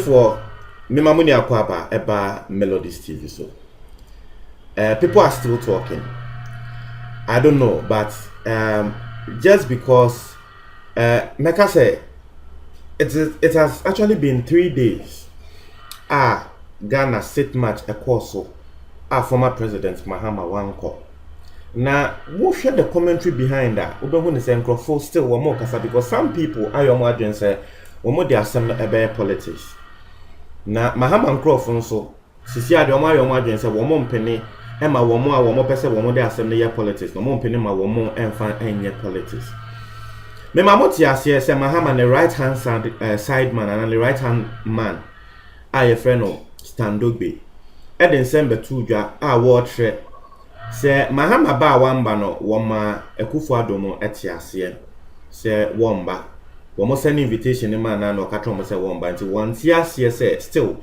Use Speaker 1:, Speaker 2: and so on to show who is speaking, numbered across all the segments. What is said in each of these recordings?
Speaker 1: For Mimamuni Akwaba Eba Melodies TV so. People are still talking. I don't know, but just because Meka say it has actually been 3 days. Ghana sit match a course former President Mahama Wanko. Now, what share the commentary behind that? We don't want to say still one more because some people are your margin say one more they are some politics. Now, Mahama Crawford so sisi ade omo ayo adwen se wo mo mpene e ma wo mo a wo mo pese wo mo de asem ne ye politics no mo mpene ma wo mo emfa enye politics me ma mo ti ase se Mahama ne right hand side man and the right hand man aye friend no Standogbe e den sembe tudwa a wo tre se Mahama ba wamba no wo ma Akufo-Addo no eti ase se womba wo mo send invitation ni man na no ka tro mo se womba nti won ti ase se still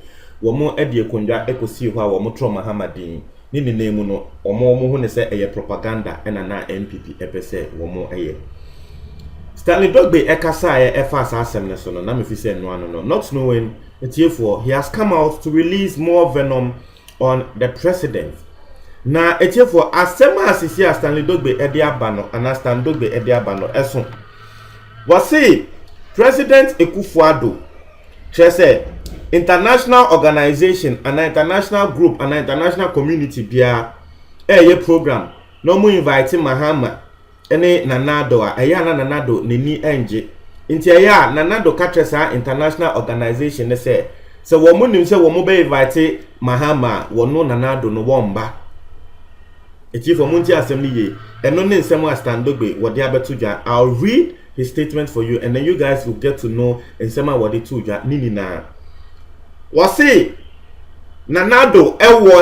Speaker 1: womo edi ekondwa ekosi ho a womo tro Mahama din ni nemu no omo hu ne se eye propaganda ena na MPP epese womo eye Standogbe ekasa efa asem ne so no na me fi se no not knowing etiefo he has come out to release more venom on the president na etiefo asem asisi Standogbe edi abano ana Standogbe edi abano eso wasi President Akufo-Addo say international organization and international group and international community bia ye program no mo invite Mahama ene Nanado na Nanado neni enje nti Nanado ka tresa international organization ne say wo mo nim say wo mo be invite Mahama wono Nanado no womba eti for munti asem ni ye eno ne nsem a Standogbe wo de abetudwa. I'll read his statement for you and then you guys will get to know nsema wo de tudwa nini na wasi Nanado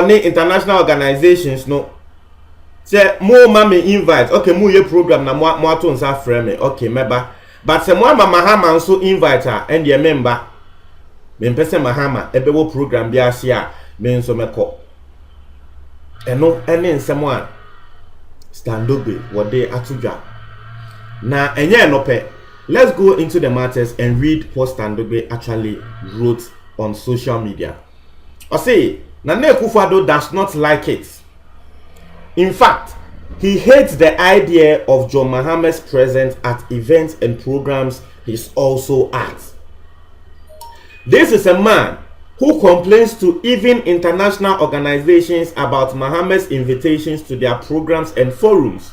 Speaker 1: ne international organizations no say mo ma me invite okay mo ye program na mo ato nsa frame me okay meba but say mo ama Mahama nso invite her and the member me mpese Mahama ebe wo program bi ase a me nso meko eno ene nsemo a Standogbe wo de atudwa na enye no pe. Let's go into the matters and read what Standogbe actually wrote on social media. I say, Nana Akufo-Addo does not like it. In fact, he hates the idea of John Mahama's presence at events and programs he's also at. This is a man who complains to even international organizations about Mahama's invitations to their programs and forums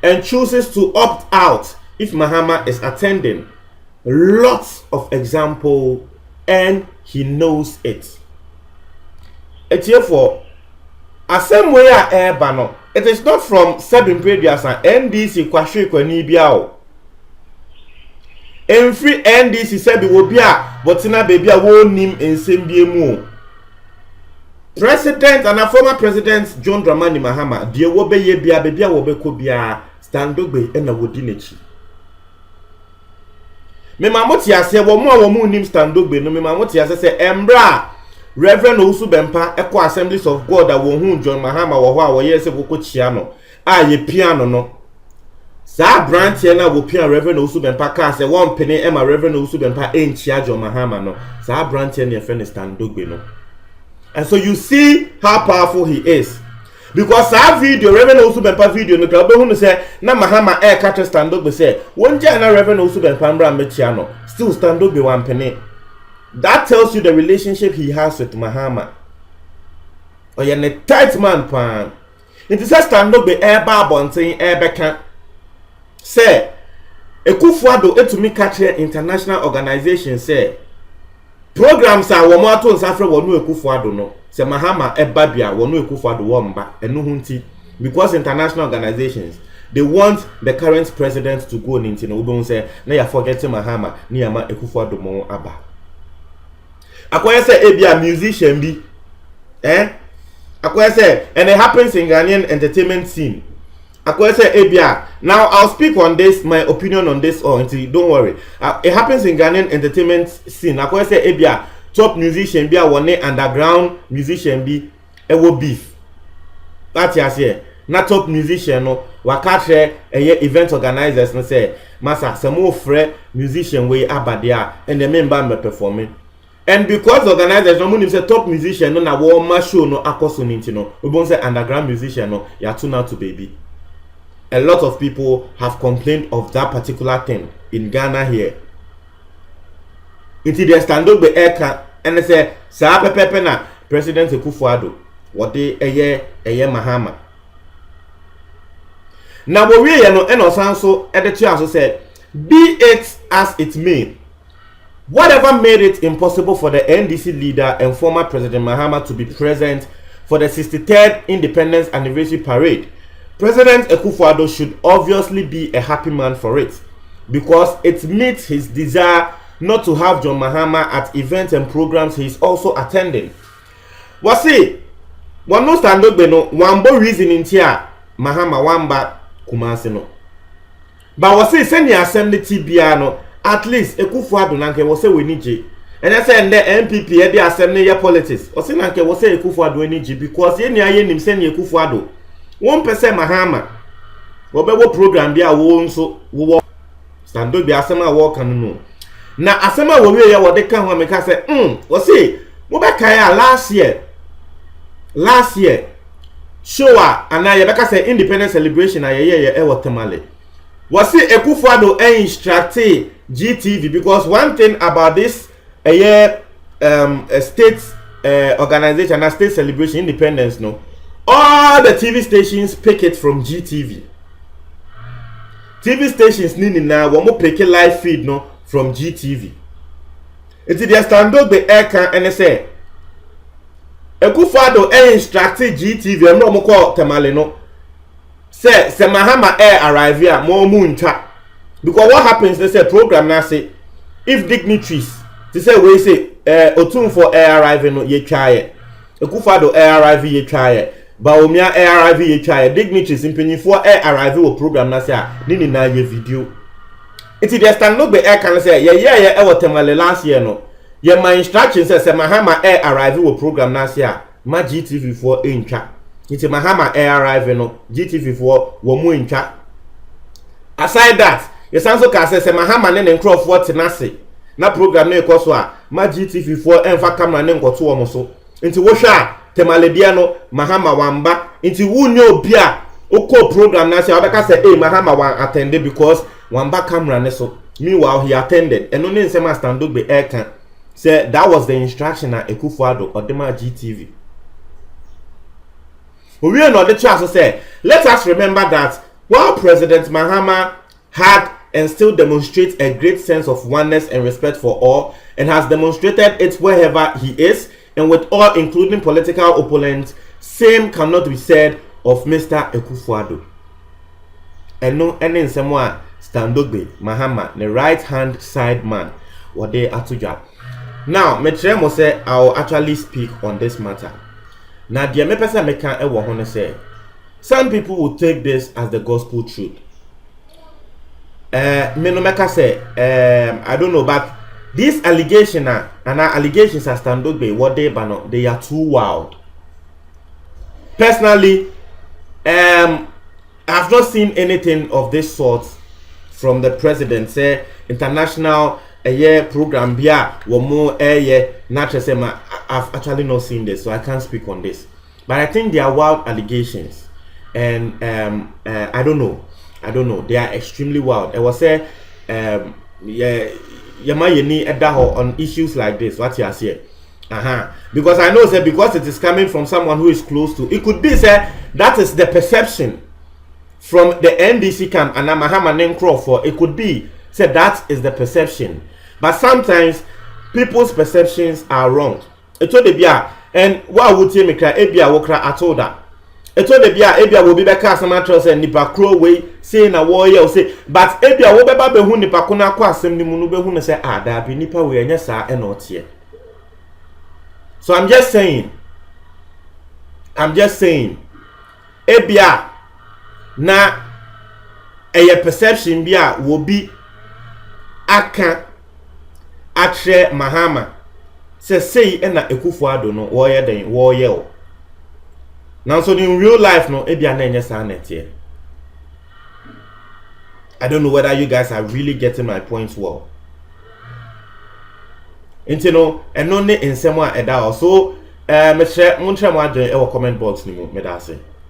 Speaker 1: and chooses to opt out if Mahama is attending. Lots of examples, and he knows it. Therefore, asem way bano. It is not from Sebin Predias and NDC kwahwe kwani bia o. Every NDC sebi wo bia botina baby a wo nim ensem bia mu. President and a former President John Dramani Mahama die wo be ye bia baby a wo be ko bia Standogbe ena wodi nechi. Me mamoti ase wo mo nim Standogbe no me mamoti ase se embra Reverend Owusu Bempah Eko Assemblies of God a wo hu John Mahama wo ho a wo ye se koko chia no a ye piano no sa branch na wo pia Reverend Owusu Bempah ka se won pene e ma Reverend Owusu Bempah enchia John Mahama no sa branch na ye friend Standogbe no. And so you see how powerful he is. Because that video, Reverend Owusu Bempah video, no trouble who say, na Mahama catch Standogbe say, one day na Reverend Owusu Bempah mbra mechiano, still Standogbe one penny. That tells you the relationship he has with Mahama. Oh, you're a tight man, pan. It is a Standogbe ba bonting beka. Say, Akufo-Addo etumi catch international organization say, programs are wo mo ato nsafre wo no Akufo-Addo no. Se Mahama ebabia wonu Akufo-Addo womba enu hunti because international organizations they want the current president to go into no don say na ya forgetting Mahama ni ama Akufo-Addo mo aba akoya say ebia musician bi akoya say and it happens in Ghanaian entertainment scene akoya say ebia now I'll speak on this my opinion on this or until don't worry it happens in Ghanaian entertainment scene akoya say ebia top musician bi a wone underground musician bi ewo beef That's here. Na top musician no waka hwe event organizers no say masa some more free musician we abadia and the member me performing. And because organizers no money say top musician no na wo ma show no akoso ninti no we bon say underground musician no ya tune out to baby. A lot of people have complained of that particular thing in Ghana here. Until they stand up the air and they say sa pepe na President Akufo-Addo what they eye Mahama. Now we no and also editor also said be it as it may, whatever made it impossible for the NDC leader and former President Mahama to be present for the 63rd Independence Anniversary Parade, President Akufo-Addo should obviously be a happy man for it, because it meets his desire not to have John Mahama at events and programs he is also attending. Wasi, one no stand up no one bo reason in here Mahama wamba Kumasi no. But wasi send your assembly TBA no, at least Akufo-Addo nanke wase we nije. And I say the MPP e dey assembly ya politics. Wasi nanke wase Akufo-Addo we nije because ye ni aye nim send Akufo-Addo. 1% Mahama. Wobebo program bia wo nso wo stand up bia asema wo kan no. Na asema wo we ya wo de kan ho meka say wasi mo be kan ya last year show and I beka say independence celebration ayeye e Tamale. Wasi Akufo-Addo instruct GTV because one thing about this a state organization, a state celebration independence no, all the TV stations pick it from GTV. TV stations nini na wo mo pick live feed no from GTV. It's the stand up the air can and say Akufo-Addo instruct GTV and no mo call Tamale no. Say Mahama air arrive here more moon chat. Because what happens, they say program now say if dignitaries they say we say Otun for air arriving no ye try Akufo-Addo air arrive ye try Baumia air arrive ye try dignitaries in penny for air arrive o program na say nini na ye video. It is stand no be air can say yeah e Tamale last year no. Ye my instructions say Mahama air arrive o program na say ma GTV for in chat. Iti Mahama air arrive no GTV for wo mu ntwa. Aside that, yes also ka say Mahama ne nkrofo tenase na program na ekoso a ma GTV for enfa camera ne nkoto wo so. Nti wo hwa Tamale dia no Mahama wamba nti wunyo obi a okọ program na say obeka say Mahama wan attend because wamba camera ne so. Meanwhile he attended and no nsema stand up be air can say that was the instruction na Akufo-Addo odema GTV. We are not the chance say, let us remember that while President Mahama had and still demonstrates a great sense of oneness and respect for all, and has demonstrated it wherever he is, and with all, including political opponents, same cannot be said of Mr. Akufo-Addo. And no, any in someone stand up Mahama, the right hand side man, what they are to job. Now, Metremo say I will actually speak on this matter. Now, dear me person make can ever want to say, some people will take this as the gospel truth. Me no make say, I don't know, but these allegations and allegations are stand up by what they ban, they are too wild. Personally, I've not seen anything of this sort from the president. Say international program bia womo natural say I've actually not seen this, so I can't speak on this. But I think they are wild allegations, and I don't know. They are extremely wild. I was say on issues like this. What you are saying? Because I know say because it is coming from someone who is close to. It could be say that is the perception from the NDC camp and Mahama Crawford. It could be say that is the perception. But sometimes people's perceptions are wrong. It told the bia and what would you make a ebia wokra atoda. It told the bia ebia will be back as a matter of nipa crow way saying a warrior say, but ebia will be babe who nipa kuna kwa sem ni munube who say da be nipa we enya sa e not here. So I'm just saying ebia na a perception bia will be aka atre Mahama say na Akufo-Addo no wo ye den wo ye o Now, so in real life, no, I don't know whether you guys are really getting my points well. Nti no, eno ne nsɛm a ɛda hɔ. So, me share mo adwen e comment box ni mu, me da say.